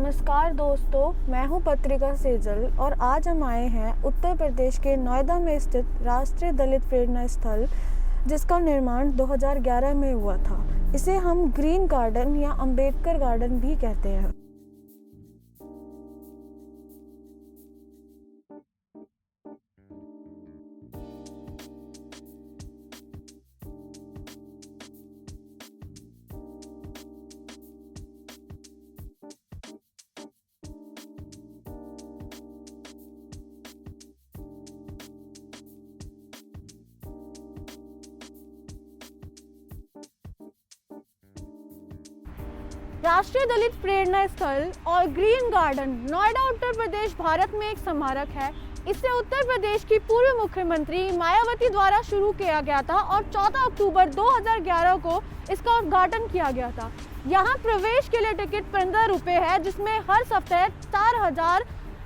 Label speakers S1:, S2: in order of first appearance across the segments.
S1: नमस्कार दोस्तों, मैं हूं पत्रिका सेजल और आज हम आए हैं उत्तर प्रदेश के नोएडा में स्थित राष्ट्रीय दलित प्रेरणा स्थल, जिसका निर्माण 2011 में हुआ था। इसे हम ग्रीन गार्डन या अंबेडकर गार्डन भी कहते हैं। राष्ट्रीय दलित प्रेरणा स्थल और ग्रीन गार्डन नोएडा उत्तर प्रदेश भारत में एक स्मारक है। इसे उत्तर प्रदेश की पूर्व मुख्यमंत्री मायावती द्वारा शुरू किया गया था और 14 अक्टूबर 2011 को इसका उद्घाटन किया गया था। यहाँ प्रवेश के लिए टिकट 15 रुपये है, जिसमें हर सप्ताह 4000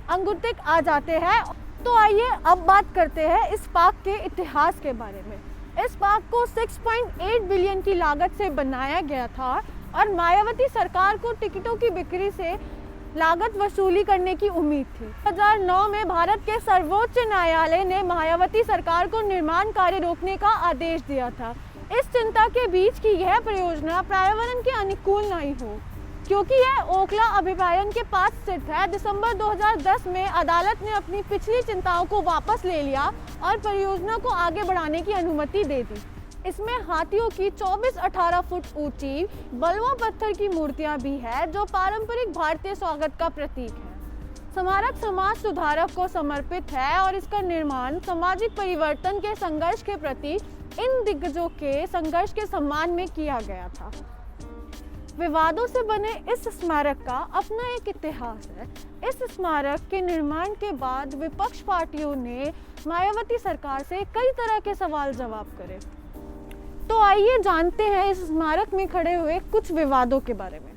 S1: अंगुतिक आ जाते हैं। तो आइए अब बात करते हैं इस पार्क के इतिहास के बारे में। इस पार्क को 6.8 बिलियन की लागत से बनाया गया था और मायावती सरकार को टिकटों की बिक्री से लागत वसूली करने की उम्मीद थी। 2009 में भारत के सर्वोच्च न्यायालय ने मायावती सरकार को निर्माण कार्य रोकने का आदेश दिया था, इस चिंता के बीच कि यह परियोजना पर्यावरण के अनुकूल नहीं हो, क्योंकि यह ओखला अभयारण्य के पास स्थित है। दिसंबर 2010 में अदालत ने अपनी पिछली चिंताओं को वापस ले लिया और परियोजना को आगे बढ़ाने की अनुमति दे दी। इसमें हाथियों की 24-18 फुट ऊंची बलुआ पत्थर की मूर्तियां भी है, जो पारंपरिक भारतीय स्वागत का प्रतीक है। स्मारक समाज सुधारक को समर्पित है और इसका निर्माण सामाजिक परिवर्तन के संघर्ष के प्रति इन दिग्गजों के संघर्ष के सम्मान में किया गया था। विवादों से बने इस स्मारक का अपना एक इतिहास है। इस स्मारक के निर्माण के बाद विपक्ष पार्टियों ने मायावती सरकार से कई तरह के सवाल जवाब करे। तो आइए जानते हैं इस स्मारक में खड़े हुए कुछ विवादों के बारे में।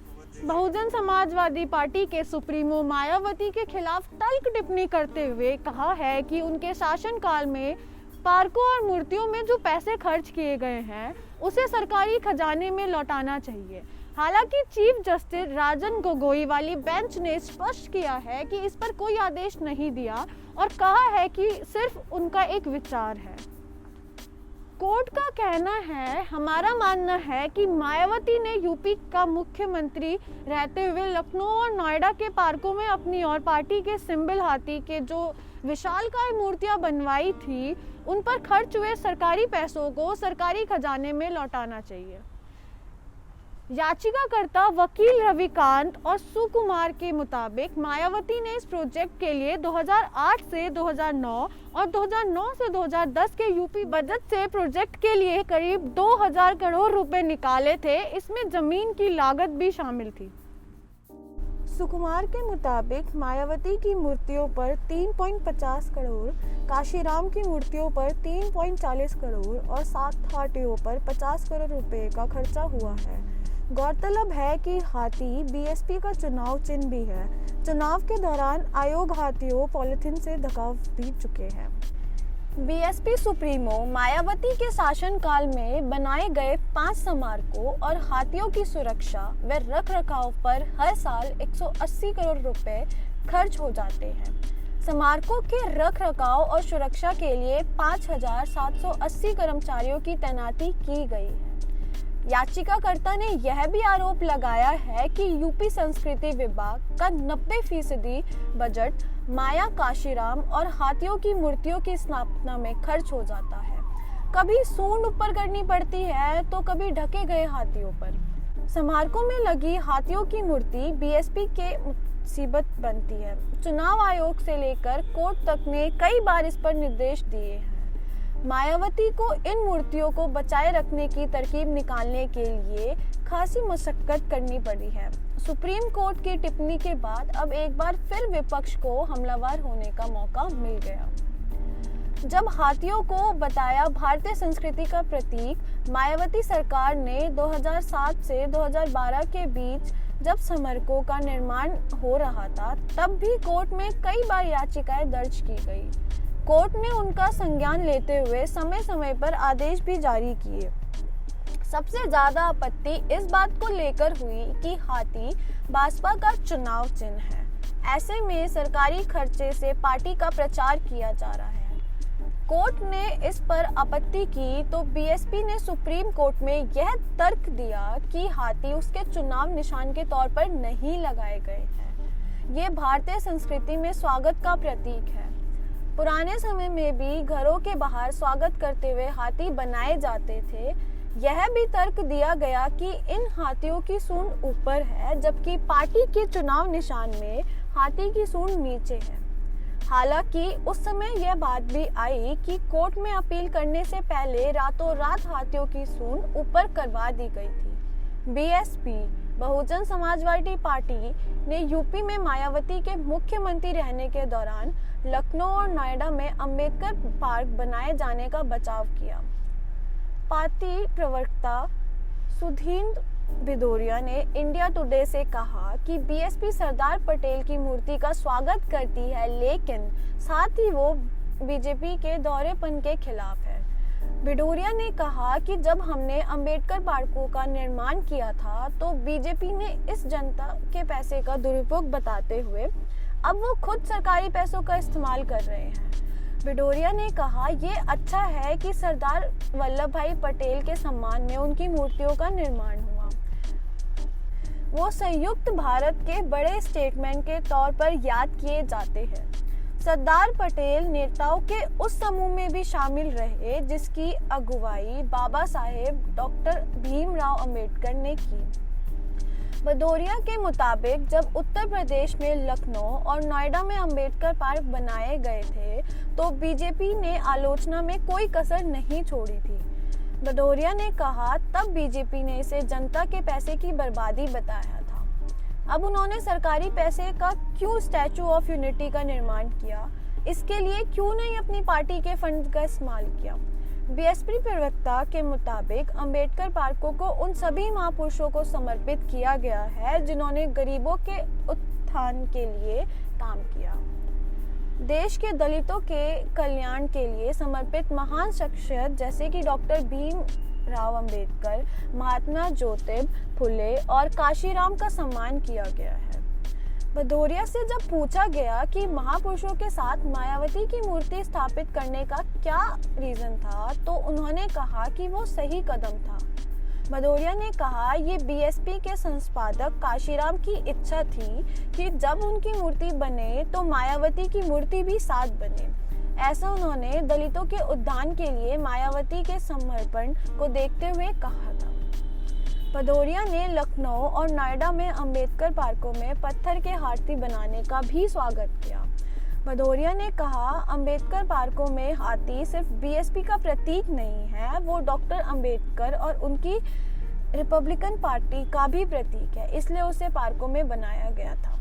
S1: बहुजन समाजवादी पार्टी के सुप्रीमो मायावती के खिलाफ तल्ख टिप्पणी करते हुए कहा है कि उनके शासनकाल में पार्कों और मूर्तियों में जो पैसे खर्च किए गए हैं उसे सरकारी खजाने में लौटाना चाहिए। हालांकि चीफ जस्टिस रंजन गोगोई वाली बेंच ने स्पष्ट किया है कि इस पर कोई आदेश नहीं दिया और कहा है कि सिर्फ उनका एक विचार है। कोर्ट का कहना है, हमारा मानना है कि मायावती ने यूपी का मुख्यमंत्री रहते हुए लखनऊ और नोएडा के पार्कों में अपनी और पार्टी के सिंबल हाथी के जो विशालकाय मूर्तियां बनवाई थी, उन पर खर्च हुए सरकारी पैसों को सरकारी खजाने में लौटाना चाहिए। याचिकाकर्ता वकील रविकांत और सुकुमार के मुताबिक मायावती ने इस प्रोजेक्ट के लिए 2008 से 2009 और 2009 से 2010 के यूपी बजट से प्रोजेक्ट के लिए करीब 2000 करोड़ रुपए निकाले थे। इसमें जमीन की लागत भी शामिल थी। सुकुमार के मुताबिक मायावती की मूर्तियों पर 3.50 करोड़, काशीराम की मूर्तियों पर 3.40 करोड़ और 7 हाथियों पर 50 करोड़ रुपए का खर्चा हुआ है। गौरतलब है कि हाथी बीएसपी का चुनाव चिन्ह भी है। चुनाव के दौरान आयोग हाथियों पॉलिथीन से ढका भी चुके हैं। बीएसपी सुप्रीमो मायावती के शासनकाल में बनाए गए 5 स्मारकों और हाथियों की सुरक्षा व रखरखाव पर हर साल 180 करोड़ रुपए खर्च हो जाते हैं। स्मारकों के रखरखाव और सुरक्षा के लिए 5780 कर्मचारियों की तैनाती की गई है। याचिकाकर्ता ने यह भी आरोप लगाया है कि यूपी संस्कृति विभाग का 90% बजट माया, काशीराम और हाथियों की मूर्तियों की स्थापना में खर्च हो जाता है। कभी सूंड ऊपर करनी पड़ती है तो कभी ढके गए हाथियों पर। स्मारकों में लगी हाथियों की मूर्ति बीएसपी के मुसीबत बनती है। चुनाव आयोग से लेकर कोर्ट तक ने कई बार इस पर निर्देश दिए हैं। मायावती को इन मूर्तियों को बचाए रखने की तरकीब निकालने के लिए खासी मशक्कत करनी पड़ी है। सुप्रीम कोर्ट की टिप्पणी के बाद अब एक बार फिर विपक्ष को हमलावर होने का मौका मिल गया। जब हाथियों को बताया भारतीय संस्कृति का प्रतीक, मायावती सरकार ने 2007 से 2012 के बीच जब स्मारकों का निर्माण हो रहा था, तब भी कोर्ट में कई बार याचिकाएं दर्ज की गई। कोर्ट ने उनका संज्ञान लेते हुए समय समय पर आदेश भी जारी किए।
S2: सबसे ज्यादा आपत्ति इस बात को लेकर हुई कि हाथी भाजपा का चुनाव चिन्ह है। ऐसे में सरकारी खर्चे से पार्टी का प्रचार किया जा रहा है। कोर्ट ने इस पर आपत्ति की तो बीएसपी ने सुप्रीम कोर्ट में यह तर्क दिया कि हाथी उसके चुनाव निशान के तौर पर नहीं लगाए गए हैं। ये भारतीय संस्कृति में स्वागत का प्रतीक है। पुराने समय में भी घरों के बाहर स्वागत करते हुए हाथी बनाए जाते थे। यह भी तर्क दिया गया कि इन हाथियों की सूंड ऊपर है, जबकि पार्टी के चुनाव निशान में हाथी की सूंड नीचे है। हालांकि उस समय यह बात भी आई कि कोर्ट में अपील करने से पहले रातों रात हाथियों की सूंड ऊपर करवा दी गई थी। बीएसपी बहुजन समाजवादी पार्टी ने यूपी में मायावती के मुख्यमंत्री रहने के दौरान लखनऊ और नोएडा में अंबेडकर पार्क बनाए जाने का बचाव किया। पार्टी प्रवक्ता सुधींद्र भिदोरिया ने इंडिया टुडे से कहा कि बीएसपी सरदार पटेल की मूर्ति का स्वागत करती है, लेकिन साथ ही वो बीजेपी के दोहरेपन के खिलाफ है। भिदोरिया ने कहा कि जब हमने अंबेडकर पार्कों का निर्माण किया था तो बीजेपी ने इस जनता के पैसे का दुरुपयोग बताते हुए अब वो खुद सरकारी पैसों का इस्तेमाल कर रहे हैं। भिदोरिया ने कहा, ये अच्छा है कि सरदार वल्लभ भाई पटेल के सम्मान में उनकी मूर्तियों का निर्माण हुआ। वो संयुक्त भारत के बड़े स्टेटमेंट के तौर पर याद किए जाते हैं। सरदार पटेल नेताओं के उस समूह में भी शामिल रहे जिसकी अगुवाई बाबा साहेब डॉक्टर भीमराव अंबेडकर ने की। भदौरिया के मुताबिक जब उत्तर प्रदेश में लखनऊ और नोएडा में अंबेडकर पार्क बनाए गए थे तो बीजेपी ने आलोचना में कोई कसर नहीं छोड़ी थी। भदौरिया ने कहा, तब बीजेपी ने इसे जनता के पैसे की बर्बादी बताया था। अब उन्होंने सरकारी पैसे का क्यों स्टैचू ऑफ यूनिटी का निर्माण किया? इसके लिए क्यों नहीं अपनी पार्टी के फंड का इस्तेमाल किया? बीएसपी प्रवक्ता के मुताबिक अंबेडकर पार्कों को उन सभी महापुरुषों को समर्पित किया गया है जिन्होंने गरीबों के उत्थान के लिए काम किया। देश के दलितों के कल्याण के लिए समर्पित महान शख्सियत जैसे कि डॉक्टर भीमराव अंबेडकर, महात्मा ज्योतिबा फुले और काशीराम का सम्मान किया गया है। भदौरिया से जब पूछा गया कि महापुरुषों के साथ मायावती की मूर्ति स्थापित करने का क्या रीजन था तो उन्होंने कहा कि वो सही कदम था। भदौरिया ने कहा, ये बीएसपी के संस्थापक काशीराम की इच्छा थी कि जब उनकी मूर्ति बने तो मायावती की मूर्ति भी साथ बने। ऐसा उन्होंने दलितों के उद्धार के लिए मायावती के समर्पण को देखते हुए कहा था। भदौरिया ने लखनऊ और नोएडा में अंबेडकर पार्कों में पत्थर के हाथी बनाने का भी स्वागत किया। भदौरिया ने कहा, अंबेडकर पार्कों में हाथी सिर्फ बीएसपी का प्रतीक नहीं है, वो डॉक्टर अंबेडकर और उनकी रिपब्लिकन पार्टी का भी प्रतीक है, इसलिए उसे पार्कों में बनाया गया था।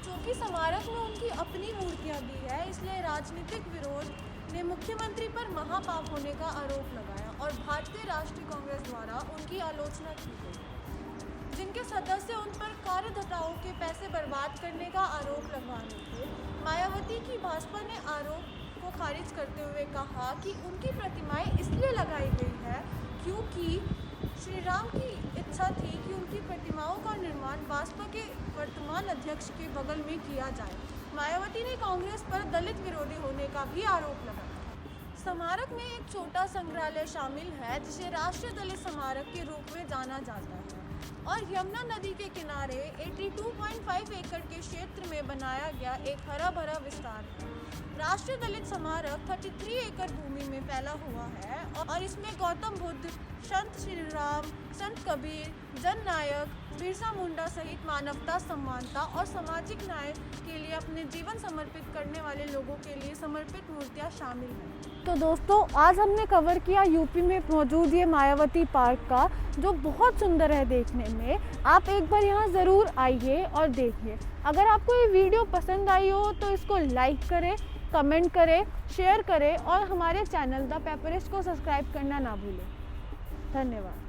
S1: क्योंकि स्मारक में उनकी अपनी मूर्तियां भी है, इसलिए राजनीतिक विरोध ने मुख्यमंत्री पर महापाप होने का आरोप लगाया और भारतीय राष्ट्रीय कांग्रेस द्वारा उनकी आलोचना की गई। जिनके सदस्य उन पर कार्यदाताओं के पैसे बर्बाद करने का आरोप लगवा रहे थे। मायावती की भाजपा ने आरोप को खारिज करते हुए कहा कि उनकी प्रतिमाएं इसलिए लगाई गई है क्योंकि श्री राम की इच्छा थी कि उनकी प्रतिमाओं का निर्माण भाजपा के वर्तमान अध्यक्ष के बगल में किया जाए। मायावती ने कांग्रेस पर दलित विरोधी होने का भी आरोप लगाया। स्मारक में एक छोटा संग्रहालय शामिल है जिसे राष्ट्रीय दलित स्मारक के रूप में जाना जाता है और यमुना नदी के किनारे 82.5 एकड़ के क्षेत्र में बनाया गया एक हरा भरा विस्तार है। राष्ट्रीय दलित स्मारक 33 एकड़ भूमि में फैला हुआ है और इसमें गौतम बुद्ध, संत श्री राम, संत कबीर, जननायक, बिरसा मुंडा सहित मानवता, समानता और सामाजिक न्याय के लिए अपने जीवन समर्पित करने वाले लोगों के लिए समर्पित मूर्तियां शामिल हैं। तो दोस्तों, आज हमने कवर किया यूपी में मौजूद ये मायावती पार्क का, जो बहुत सुंदर है देखने में। आप एक बार यहाँ ज़रूर आइए और देखिए। अगर आपको ये वीडियो पसंद आई हो तो इसको लाइक करें, कमेंट करें, शेयर करें और हमारे चैनल द पेपरिस्ट को सब्सक्राइब करना ना भूलें। धन्यवाद।